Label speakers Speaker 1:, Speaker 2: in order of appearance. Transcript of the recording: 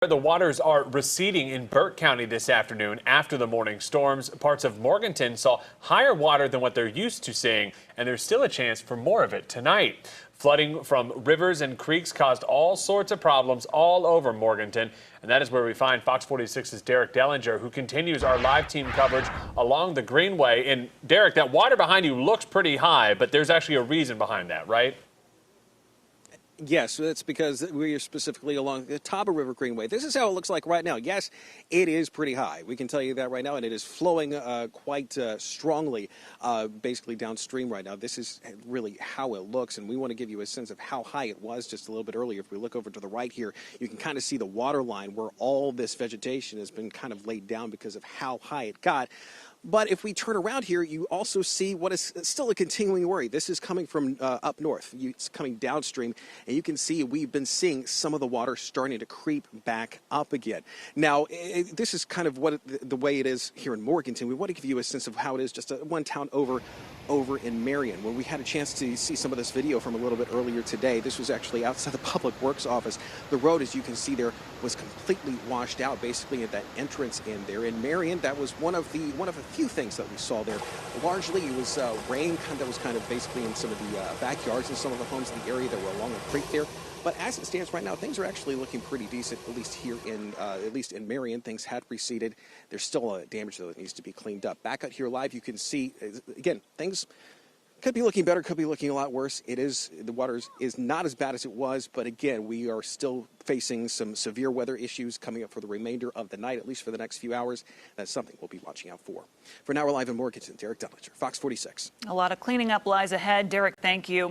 Speaker 1: The waters are receding in Burke County this afternoon after the morning storms. Parts of Morganton saw higher water than what they're used to seeing, and there's still a chance for more of it tonight. Flooding from rivers and creeks caused all sorts of problems all over Morganton, and that is where we find Fox 46's Derek Dellinger, who continues our live team coverage along the Greenway. And Derek, that water behind you looks pretty high, but there's actually a reason behind that, right?
Speaker 2: Yes, that's because we are specifically along the Taba River Greenway. This is how it looks like right now. Yes, it is pretty high. We can tell you that right now, and it is flowing quite strongly, basically downstream right now. This is really how it looks, and we want to give you a sense of how high it was just a little bit earlier. If we look over to the right here, you can kind of see the water line where all this vegetation has been kind of laid down because of how high it got. But if we turn around here, you also see what is still a continuing worry. This is coming from up north. It's coming downstream, and you can see we've been seeing some of the water starting to creep back up again. Now, this is kind of what the way it is here in Morganton. We want to give you a sense of how it is just one town over in Marion. When we had a chance to see some of this video from a little bit earlier today, this was actually outside the Public Works office. The road, as you can see there, was completely washed out, basically at that entrance in there in Marion. That was one of a few things that we saw there. Largely, it was rain that was kind of basically in some of the backyards and some of the homes in the area that were along the creek there. But as it stands right now, things are actually looking pretty decent, at least here in Marion. Things had receded. There's still damage that needs to be cleaned up. Back out here live, you can see, again, things could be looking better, could be looking a lot worse. The water is not as bad as it was, but again, we are still facing some severe weather issues coming up for the remainder of the night, at least for the next few hours. That's something we'll be watching out for. For now, we're live in Morganton. Derek Dellinger, Fox 46.
Speaker 3: A lot of cleaning up lies ahead. Derek, thank you.